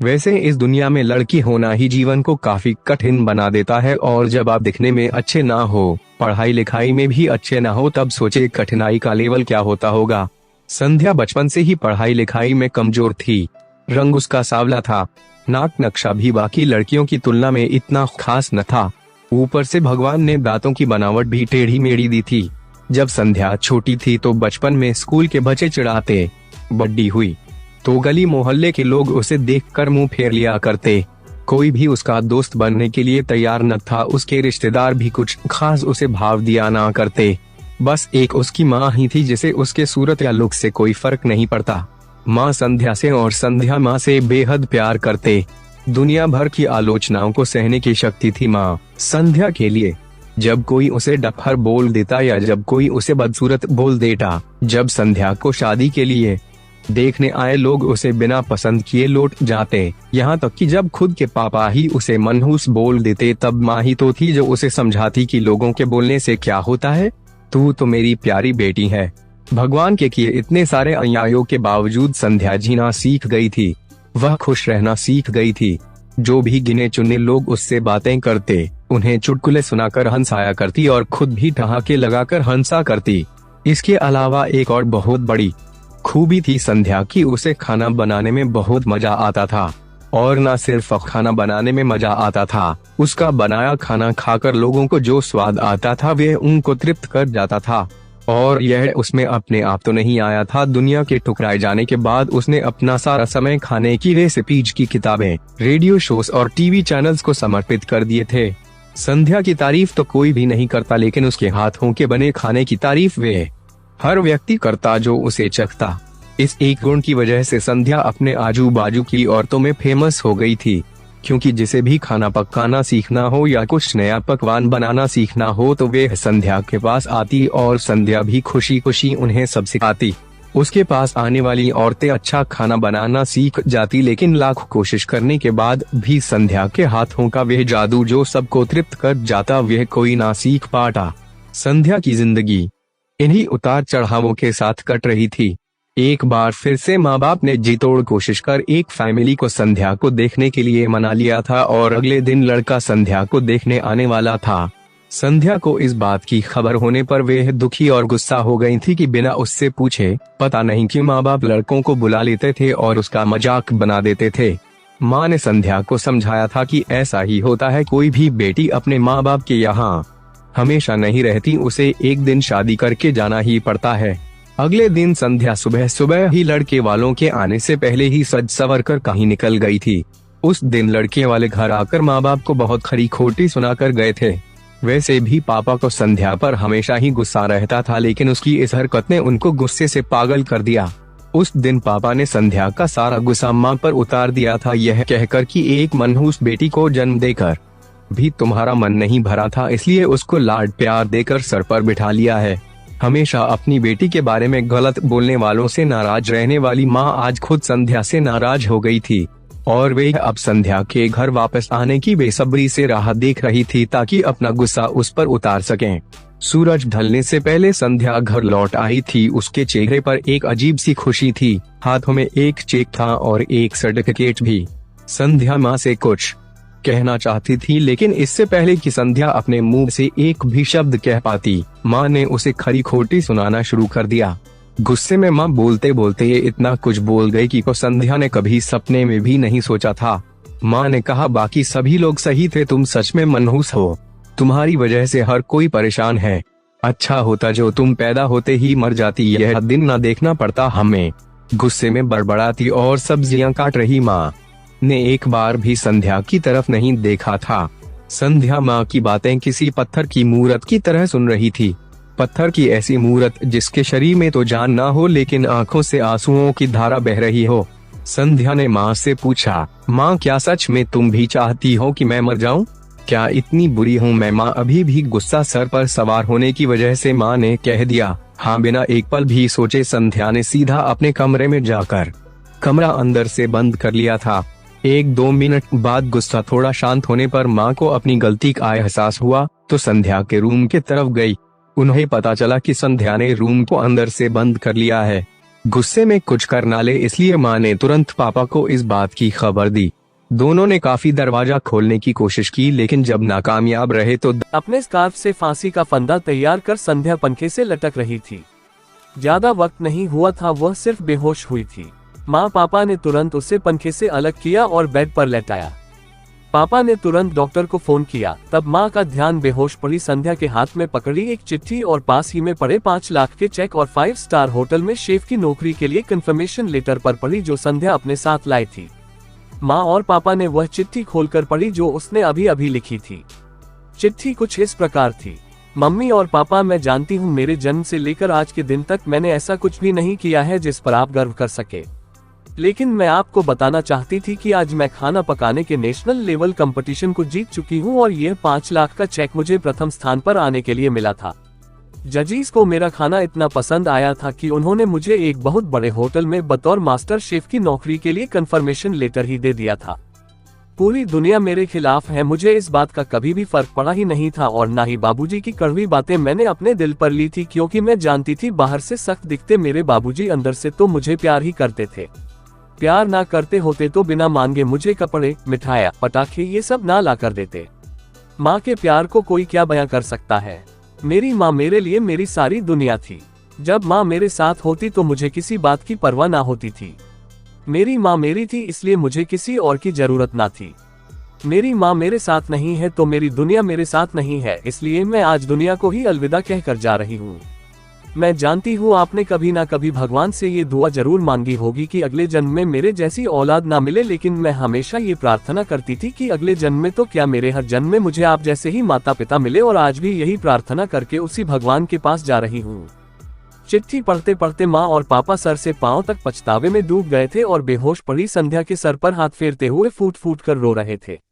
वैसे इस दुनिया में लड़की होना ही जीवन को काफी कठिन बना देता है, और जब आप दिखने में अच्छे ना हो, पढ़ाई लिखाई में भी अच्छे ना हो, तब सोचे कठिनाई का लेवल क्या होता होगा। संध्या बचपन से ही पढ़ाई लिखाई में कमजोर थी। रंग उसका सांवला था, नाक नक्शा भी बाकी लड़कियों की तुलना में इतना खास न था। ऊपर से भगवान ने दांतों की बनावट भी टेढ़ी मेढ़ी दी थी। जब संध्या छोटी थी तो बचपन में स्कूल के बच्चे चिढ़ाते, बड्डी हुई तो गली मोहल्ले के लोग उसे देखकर मुंह फेर लिया करते। कोई भी उसका दोस्त बनने के लिए तैयार न था। उसके रिश्तेदार भी कुछ खास उसे भाव दिया ना करते। बस एक उसकी माँ ही थी जिसे उसके सूरत या लुक से कोई फर्क नहीं पड़ता। माँ संध्या से और संध्या माँ से बेहद प्यार करते। दुनिया भर की आलोचनाओं को सहने की शक्ति थी माँ संध्या के लिए। जब कोई उसे डफर बोल देता या जब कोई उसे बदसूरत बोल देता, जब संध्या को शादी के लिए देखने आए लोग उसे बिना पसंद किए लौट जाते, यहाँ तक कि जब खुद के पापा ही उसे मनहूस बोल देते, तब माँ ही तो थी जो उसे समझाती कि लोगों के बोलने से क्या होता है, तू तो मेरी प्यारी बेटी है। भगवान के किए इतने सारे अन्यायों के बावजूद संध्या जीना सीख गई थी। वह खुश रहना सीख गई थी। जो भी गिने चुने लोग उससे बातें करते, उन्हें चुटकुले सुनाकर हंसाया करती और खुद भी ठहाके लगाकर हंसा करती। इसके अलावा एक और बहुत बड़ी खूबी थी संध्या की, उसे खाना बनाने में बहुत मजा आता था। और न सिर्फ खाना बनाने में मजा आता था, उसका बनाया खाना खाकर लोगों को जो स्वाद आता था वह उनको तृप्त कर जाता था। और यह उसमें अपने आप तो नहीं आया था। दुनिया के ठुकराए जाने के बाद उसने अपना सारा समय खाने की रेसिपीज की किताबें, रेडियो शोज और टीवी चैनल्स को समर्पित कर दिए थे। संध्या की तारीफ तो कोई भी नहीं करता, लेकिन उसके हाथों के बने खाने की तारीफ वे हर व्यक्ति करता जो उसे चखता। इस एक गुण की वजह से संध्या अपने आजू बाजू की औरतों में फेमस हो गई थी, क्योंकि जिसे भी खाना पकाना सीखना हो या कुछ नया पकवान बनाना सीखना हो तो वे संध्या के पास आती और संध्या भी खुशी खुशी उन्हें सब सिखाती। उसके पास आने वाली औरतें अच्छा खाना बनाना सीख जाती, लेकिन लाख कोशिश करने के बाद भी संध्या के हाथों का वह जादू जो सबको तृप्त कर जाता वह कोई ना सीख पाता। संध्या की जिंदगी इन्हीं उतार चढ़ावों के साथ कट रही थी। एक बार फिर से माँ बाप ने जी तोड़ कोशिश कर एक फैमिली को संध्या को देखने के लिए मना लिया था और अगले दिन लड़का संध्या को देखने आने वाला था। संध्या को इस बात की खबर होने पर वे दुखी और गुस्सा हो गई थी कि बिना उससे पूछे पता नहीं क्यों माँ बाप लड़कों को बुला लेते थे और उसका मजाक बना देते थे। माँ ने संध्या को समझाया था कि ऐसा ही होता है, कोई भी बेटी अपने माँ बाप के यहाँ हमेशा नहीं रहती, उसे एक दिन शादी करके जाना ही पड़ता है। अगले दिन संध्या सुबह सुबह ही लड़के वालों के आने से पहले ही सज सवर कर कहीं निकल गई थी। उस दिन लड़के वाले घर आकर माँ बाप को बहुत खरी खोटी सुनाकर गए थे। वैसे भी पापा को संध्या पर हमेशा ही गुस्सा रहता था, लेकिन उसकी इस हरकत ने उनको गुस्से से पागल कर दिया। उस दिन पापा ने संध्या का सारा गुस्सा माँ पर उतार दिया था, यह कहकर कि एक मनहूस बेटी को जन्म देकर भी तुम्हारा मन नहीं भरा था, इसलिए उसको लाड प्यार देकर सर पर बिठा लिया है। हमेशा अपनी बेटी के बारे में गलत बोलने वालों से नाराज रहने वाली माँ आज खुद संध्या से नाराज हो गई थी और वे अब संध्या के घर वापस आने की बेसब्री से राह देख रही थी ताकि अपना गुस्सा उस पर उतार सकें। सूरज ढलने से पहले संध्या घर लौट आई थी। उसके चेहरे पर एक अजीब सी खुशी थी। हाथों में एक चेक था और एक सर्टिफिकेट भी। संध्या माँ से कुछ कहना चाहती थी, लेकिन इससे पहले कि संध्या अपने मुंह से एक भी शब्द कह पाती, माँ ने उसे खरी खोटी सुनाना शुरू कर दिया। गुस्से में माँ बोलते बोलते ये इतना कुछ बोल गई कि संध्या ने कभी सपने में भी नहीं सोचा था। माँ ने कहा, बाकी सभी लोग सही थे, तुम सच में मनहूस हो। तुम्हारी वजह से हर कोई परेशान है। अच्छा होता जो तुम पैदा होते ही मर जाती, यह दिन न देखना पड़ता हमें। गुस्से में बड़बड़ाती और सब्जियां काट रही माँ ने एक बार भी संध्या की तरफ नहीं देखा था। संध्या माँ की बातें किसी पत्थर की मूरत की तरह सुन रही थी। पत्थर की ऐसी मूरत जिसके शरीर में तो जान ना हो, लेकिन आंखों से आंसुओं की धारा बह रही हो। संध्या ने माँ से पूछा, माँ क्या सच में तुम भी चाहती हो कि मैं मर जाऊं? क्या इतनी बुरी हूँ मैं? माँ अभी भी गुस्सा सर पर सवार होने की वजह से माँ ने कह दिया हाँ। बिना एक पल भी सोचे संध्या ने सीधा अपने कमरे में जाकर कमरा अंदर से बंद कर लिया था। 1-2 मिनट बाद गुस्सा थोड़ा शांत होने पर माँ को अपनी गलती का एहसास हुआ तो संध्या के रूम की तरफ गई। उन्हें पता चला कि संध्या ने रूम को अंदर से बंद कर लिया है। गुस्से में कुछ कर ना ले, इसलिए माँ ने तुरंत पापा को इस बात की खबर दी। दोनों ने काफी दरवाजा खोलने की कोशिश की, लेकिन जब नाकामयाब रहे तो अपने स्कार्फ से फांसी का फंदा तैयार कर संध्या पंखे से लटक रही थी। ज्यादा वक्त नहीं हुआ था, वह सिर्फ बेहोश हुई थी। माँ पापा ने तुरंत उसे पंखे से अलग किया और बेड पर लेटाया। पापा ने तुरंत डॉक्टर को फोन किया। तब माँ का ध्यान बेहोश पड़ी संध्या के हाथ में पकड़ी एक चिट्ठी और पास ही में पड़े 5 लाख के चेक और 5 स्टार होटल में शेफ की नौकरी के लिए कंफर्मेशन लेटर पर पड़ी, जो संध्या अपने साथ लाई थी। माँ और पापा ने वह चिट्ठी खोलकर पढ़ी जो उसने अभी अभी लिखी थी। चिट्ठी कुछ इस प्रकार थी। मम्मी और पापा, मैं जानती हूँ मेरे जन्म से लेकर आज के दिन तक मैंने ऐसा कुछ भी नहीं किया है जिस पर आप गर्व कर सके, लेकिन मैं आपको बताना चाहती थी कि आज मैं खाना पकाने के नेशनल लेवल कंपटीशन को जीत चुकी हूँ और यह 5 लाख का चेक मुझे प्रथम स्थान पर आने के लिए मिला था। जजीज को मेरा खाना इतना पसंद आया था कि उन्होंने मुझे एक बहुत बड़े होटल में बतौर मास्टर शेफ की नौकरी के लिए कंफर्मेशन लेटर ही दे दिया था। पूरी दुनिया मेरे खिलाफ है, मुझे इस बात का कभी भी फर्क पड़ा ही नहीं था और ना ही बाबूजी की कड़वी बातें मैंने अपने दिल पर ली थी, क्योंकि मैं जानती थी बाहर से सख्त दिखते मेरे बाबूजी अंदर से तो मुझे प्यार ही करते थे। प्यार ना करते होते तो बिना मांगे मुझे कपड़े, मिठाइयाँ, पटाखे ये सब ना ला कर देते। माँ के प्यार को कोई क्या बयां कर सकता है। मेरी माँ मेरे लिए मेरी सारी दुनिया थी। जब माँ मेरे साथ होती तो मुझे किसी बात की परवाह ना होती थी। मेरी माँ मेरी थी, इसलिए मुझे किसी और की जरूरत ना थी। मेरी माँ मेरे साथ नहीं है तो मेरी दुनिया मेरे साथ नहीं है, इसलिए मैं आज दुनिया को ही अलविदा कहकर जा रही हूँ। मैं जानती हूँ आपने कभी ना कभी भगवान से ये दुआ जरूर मांगी होगी कि अगले जन्म में मेरे जैसी औलाद ना मिले, लेकिन मैं हमेशा ये प्रार्थना करती थी कि अगले जन्म में तो क्या मेरे हर जन्म में मुझे आप जैसे ही माता पिता मिले, और आज भी यही प्रार्थना करके उसी भगवान के पास जा रही हूँ। चिट्ठी पढ़ते पढ़ते माँ और पापा सर से पांव तक पछतावे में डूब गए थे और बेहोश पड़ी संध्या के सर पर हाथ फेरते हुए फूट फूट कर रो रहे थे।